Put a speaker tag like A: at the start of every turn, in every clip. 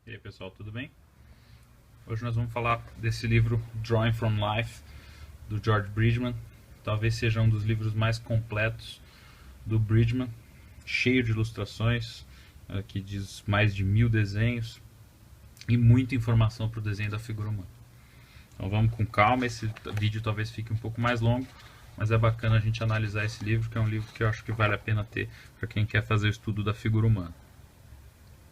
A: E aí pessoal, tudo bem? Hoje nós vamos falar desse livro Drawing from Life, do George Bridgman. Talvez seja um dos livros mais completos do Bridgman, cheio de ilustrações, que diz mais de 1000 desenhos e muita informação para o desenho da figura humana. Então vamos com calma, esse vídeo talvez fique um pouco mais longo, mas é bacana a gente analisar esse livro, que é um livro que eu acho que vale a pena ter para quem quer fazer o estudo da figura humana.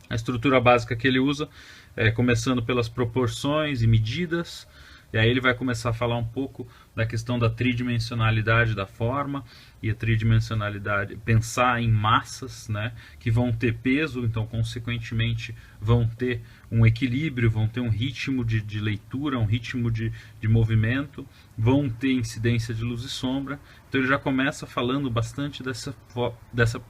A: A estrutura básica que ele usa é começando pelas proporções e medidas, e aí ele vai começar a falar um pouco da questão da tridimensionalidade da forma, e a tridimensionalidade, pensar em massas, né, que vão ter peso, então consequentemente vão ter um equilíbrio, vão ter um ritmo de leitura, um ritmo de movimento, vão ter incidência de luz e sombra. Então ele já começa falando bastante dessa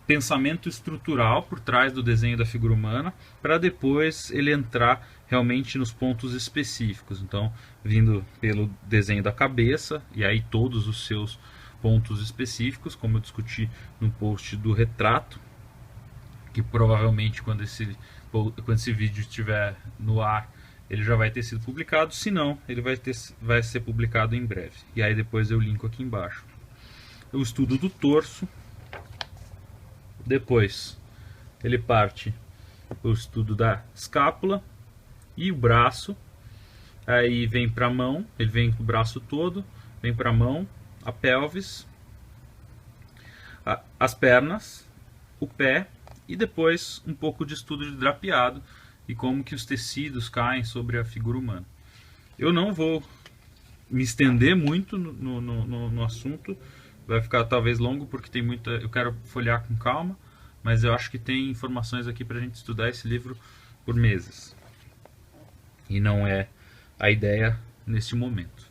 A: pensamento estrutural por trás do desenho da figura humana, para depois ele entrar realmente nos pontos específicos. Então, vindo pelo desenho da cabeça, e aí todos os seus pontos específicos, como eu discuti no post do retrato, que provavelmente quando esse vídeo estiver no ar, ele já vai ter sido publicado, se não, ele vai ser publicado em breve. E aí depois eu linko aqui embaixo. O estudo do torso. Depois ele parte para o estudo da escápula e o braço. Aí vem para a mão, ele vem com o braço todo, vem para a mão, a pelvis, as pernas, o pé e depois um pouco de estudo de drapeado e como que os tecidos caem sobre a figura humana. Eu não vou me estender muito no assunto, vai ficar talvez longo porque tem muita, eu quero folhear com calma, mas eu acho que tem informações aqui para a gente estudar esse livro por meses. E não é a ideia neste momento.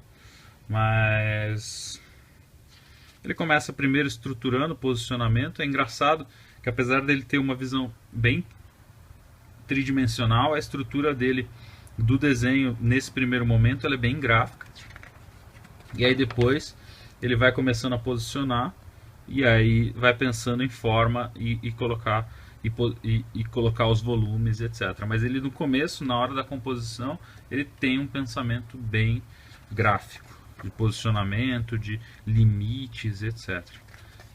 A: Mas ele começa primeiro estruturando o posicionamento. É engraçado que apesar dele ter uma visão bem tridimensional, a estrutura dele do desenho nesse primeiro momento ela é bem gráfica. E aí depois ele vai começando a posicionar e aí vai pensando em forma e colocar os volumes, etc. Mas ele no começo, na hora da composição, ele tem um pensamento bem gráfico, de posicionamento, de limites, etc.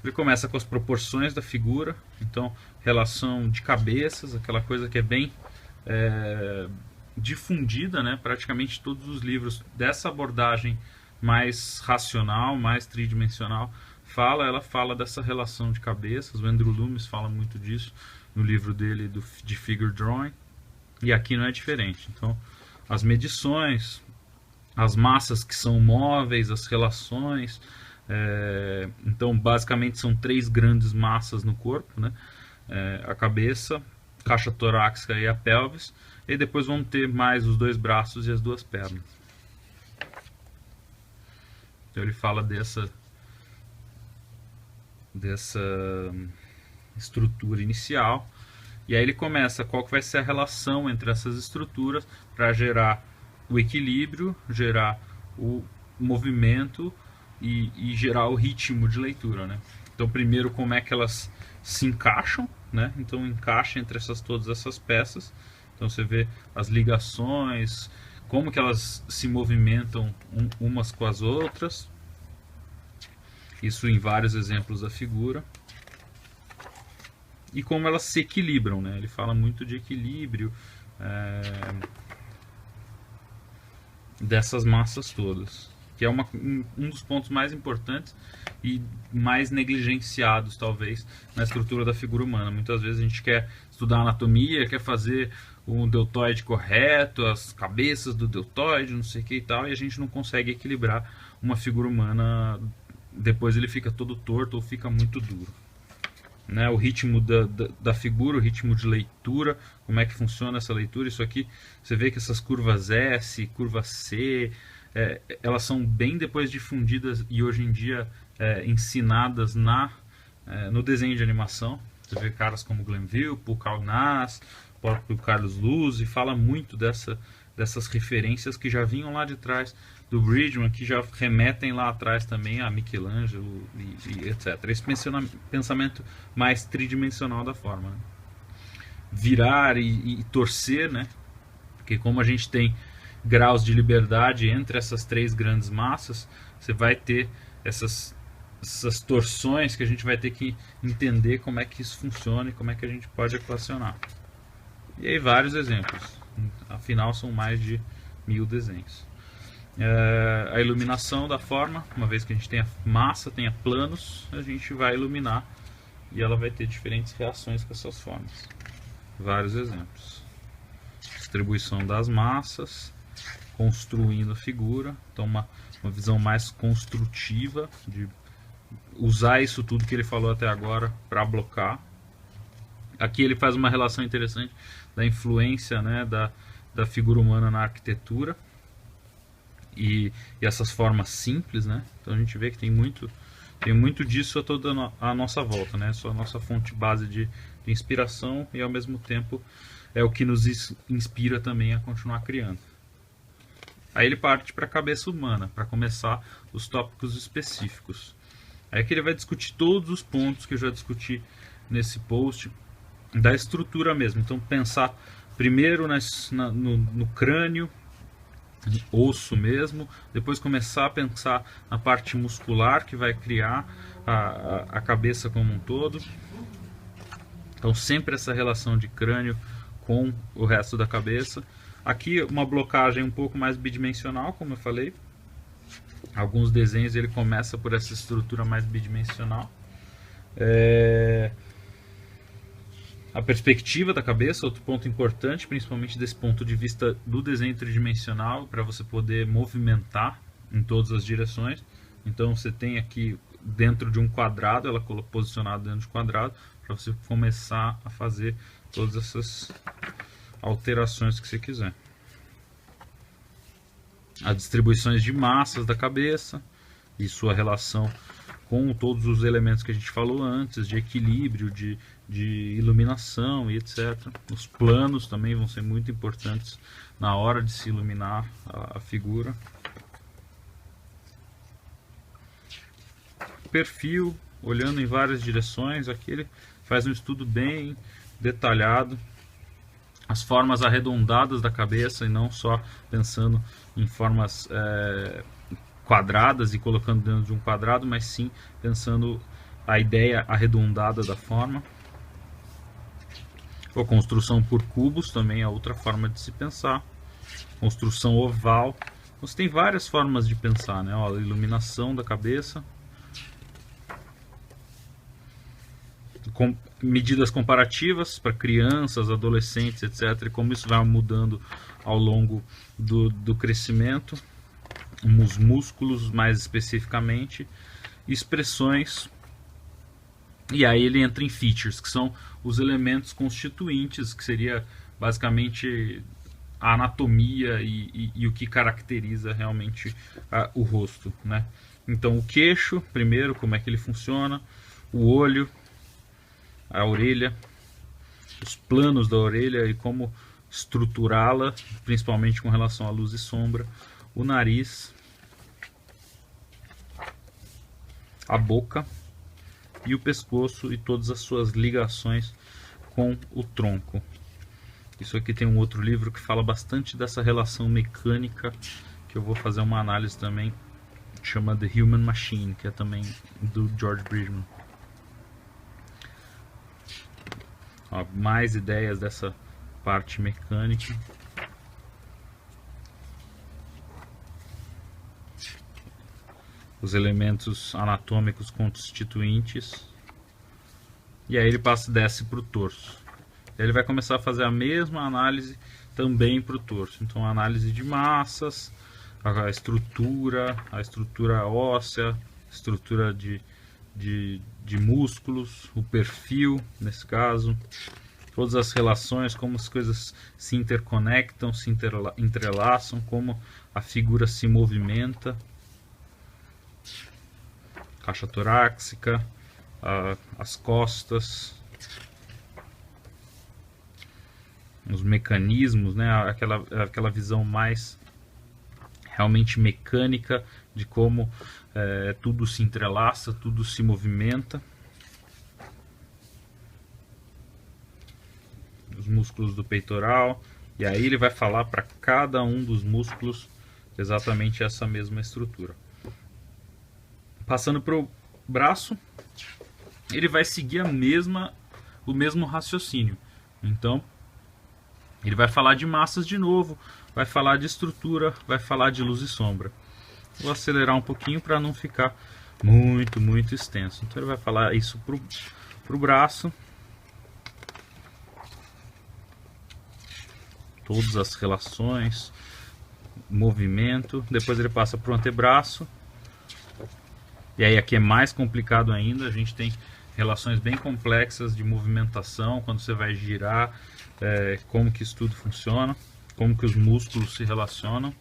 A: Ele começa com as proporções da figura, então relação de cabeças, aquela coisa que é bem difundida, né? Praticamente todos os livros dessa abordagem mais racional, mais tridimensional, ela fala dessa relação de cabeças. O Andrew Loomis fala muito disso no livro dele de Figure Drawing, e aqui não é diferente. Então, as medições, as massas que são móveis, as relações, então basicamente são 3 grandes massas no corpo, né? A cabeça, caixa torácica e a pelvis, e depois vão ter mais os 2 braços e as 2 pernas. Então ele fala dessa estrutura inicial, e aí ele começa qual que vai ser a relação entre essas estruturas para gerar o equilíbrio, gerar o movimento e gerar o ritmo de leitura, né? Então primeiro como é que elas se encaixam, né? Então encaixa entre todas essas peças, então você vê as ligações, como que elas se movimentam umas com as outras. Isso em vários exemplos da figura. E como elas se equilibram, né? Ele fala muito de equilíbrio dessas massas todas, que é um dos pontos mais importantes e mais negligenciados, talvez, na estrutura da figura humana. Muitas vezes a gente quer estudar anatomia, quer fazer um deltoide correto, as cabeças do deltoide, não sei o que e tal, e a gente não consegue equilibrar uma figura humana. Depois ele fica todo torto ou fica muito duro, né? O ritmo da figura, o ritmo de leitura, como é que funciona essa leitura. Isso aqui, você vê que essas curvas S, curva C, elas são bem depois difundidas e hoje em dia ensinadas no desenho de animação. Você vê caras como Glenville, Paul Kaunaz, o próprio Carlos Luz, e fala muito dessas referências que já vinham lá de trás do Bridgman, que já remetem lá atrás também a Michelangelo e etc. Esse pensamento mais tridimensional da forma, né? virar e torcer, né? Porque como a gente tem graus de liberdade entre essas três grandes massas, você vai ter essas torções que a gente vai ter que entender como é que isso funciona e como é que a gente pode equacionar. E aí vários exemplos, afinal são mais de 1000 desenhos. A iluminação da forma, uma vez que a gente tenha massa, tenha planos, a gente vai iluminar e ela vai ter diferentes reações com essas formas. Vários exemplos. Distribuição das massas, construindo a figura, então uma visão mais construtiva, de usar isso tudo que ele falou até agora para blocar. Aqui ele faz uma relação interessante da influência, né, da figura humana na arquitetura e essas formas simples, né? Então a gente vê que tem muito disso a toda a nossa volta, né? Só a nossa fonte base de inspiração e ao mesmo tempo é o que nos inspira também a continuar criando. Aí ele parte para a cabeça humana, para começar os tópicos específicos. Aí que ele vai discutir todos os pontos que eu já discuti nesse post, da estrutura mesmo. Então pensar primeiro no crânio, osso mesmo, depois começar a pensar na parte muscular que vai criar a cabeça como um todo. Então sempre essa relação de crânio com o resto da cabeça. Aqui uma blocagem um pouco mais bidimensional, como eu falei. Alguns desenhos ele começa por essa estrutura mais bidimensional. A perspectiva da cabeça, outro ponto importante, principalmente desse ponto de vista do desenho tridimensional, para você poder movimentar em todas as direções. Então você tem aqui dentro de um quadrado, ela posicionada dentro de um quadrado, para você começar a fazer todas essas alterações que você quiser. As distribuições de massas da cabeça e sua relação com todos os elementos que a gente falou antes, de equilíbrio, de iluminação e etc. Os planos também vão ser muito importantes na hora de se iluminar a figura. Perfil, olhando em várias direções, aqui ele faz um estudo bem detalhado. As formas arredondadas da cabeça e não só pensando em formas quadradas e colocando dentro de um quadrado, mas sim pensando a ideia arredondada da forma. A construção por cubos também é outra forma de se pensar. Construção oval. Você tem várias formas de pensar, né? Ó, a iluminação da cabeça. Com medidas comparativas para crianças, adolescentes, etc. E como isso vai mudando ao longo do crescimento. Os músculos, mais especificamente. Expressões. E aí ele entra em features, que são os elementos constituintes, que seria basicamente a anatomia e o que caracteriza realmente o rosto, né? Então o queixo, primeiro, como é que ele funciona, o olho, a orelha, os planos da orelha e como estruturá-la, principalmente com relação à luz e sombra, o nariz, a boca e o pescoço e todas as suas ligações com o tronco. Isso aqui tem um outro livro que fala bastante dessa relação mecânica, que eu vou fazer uma análise também, chama The Human Machine, que é também do George Bridgman. Ó, mais ideias dessa parte mecânica. Os elementos anatômicos constituintes. E aí ele desce para o torso. Ele vai começar a fazer a mesma análise também para o torso. Então a análise de massas, a estrutura óssea, estrutura de músculos, o perfil nesse caso, todas as relações, como as coisas se interconectam, se entrelaçam, como a figura se movimenta. Caixa torácica, as costas, os mecanismos, né? Aquela visão mais realmente mecânica de como tudo se entrelaça, tudo se movimenta. Os músculos do peitoral, e aí ele vai falar para cada um dos músculos exatamente essa mesma estrutura. Passando para o braço, ele vai seguir o mesmo raciocínio. Então, ele vai falar de massas de novo, vai falar de estrutura, vai falar de luz e sombra. Vou acelerar um pouquinho para não ficar muito extenso. Então ele vai falar isso para o braço. Todas as relações, movimento. Depois ele passa para o antebraço. E aí aqui é mais complicado ainda. A gente tem relações bem complexas de movimentação, quando você vai girar, como que isso tudo funciona, como que os músculos se relacionam.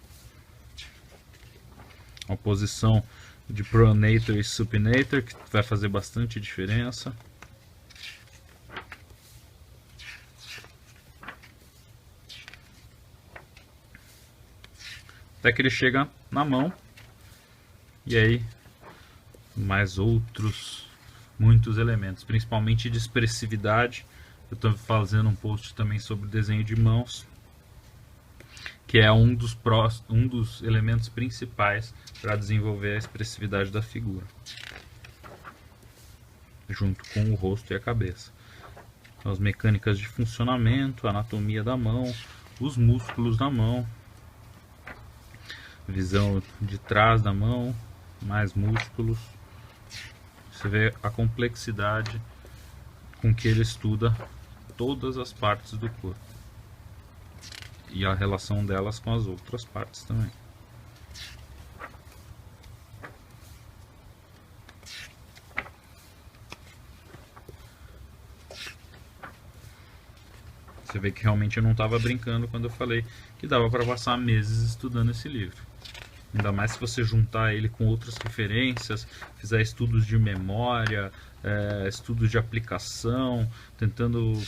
A: A posição de pronator e supinator, que vai fazer bastante diferença. Até que ele chega na mão, e aí mais muitos elementos, principalmente de expressividade. Eu estou fazendo um post também sobre desenho de mãos, que é um dos elementos principais para desenvolver a expressividade da figura, junto com o rosto e a cabeça. Então, as mecânicas de funcionamento, a anatomia da mão, os músculos da mão, visão de trás da mão, mais músculos. Você vê a complexidade com que ele estuda todas as partes do corpo e a relação delas com as outras partes também. Você vê que realmente eu não estava brincando quando eu falei que dava para passar meses estudando esse livro. Ainda mais se você juntar ele com outras referências, fizer estudos de memória, estudos de aplicação, tentando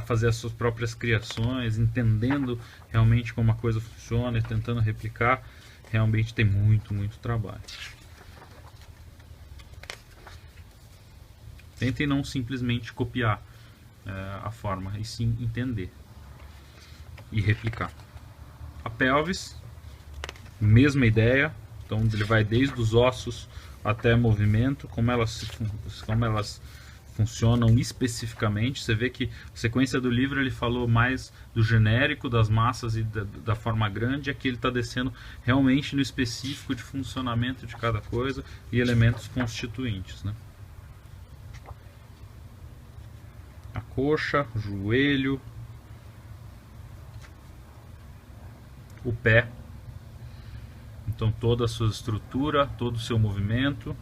A: fazer as suas próprias criações, entendendo realmente como a coisa funciona e tentando replicar. Realmente tem muito trabalho. Tentem não simplesmente copiar a forma, e sim entender e replicar. A pelvis, mesma ideia. Então ele vai desde os ossos até movimento, como elas funcionam especificamente. Você vê que a sequência do livro ele falou mais do genérico, das massas e da forma grande. Aqui ele está descendo realmente no específico de funcionamento de cada coisa e elementos constituintes, né? A coxa, o joelho, o pé. Então toda a sua estrutura, todo o seu movimento.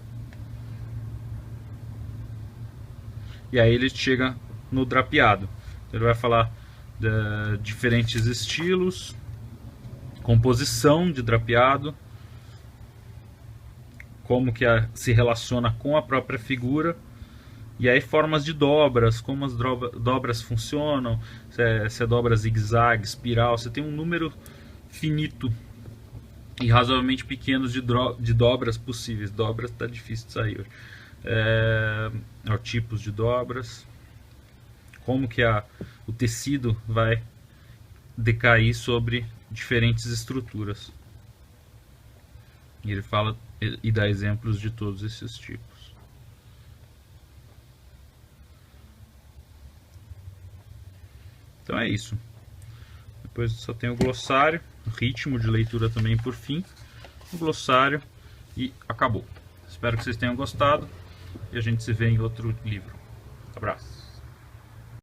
A: E aí ele chega no drapeado. Então ele vai falar de diferentes estilos, composição de drapeado, como que se relaciona com a própria figura. E aí formas de dobras, como as dobras funcionam, se é dobra zigue-zague, espiral. Você tem um número finito e razoavelmente pequenos de dobras possíveis. Dobras está difícil de sair hoje. Tipos de dobras, como que o tecido vai decair sobre diferentes estruturas. E ele fala e dá exemplos de todos esses tipos. Então é isso. Depois só tem o glossário, o ritmo de leitura também por fim, o glossário e acabou. Espero que vocês tenham gostado e a gente se vê em outro livro. Abraço.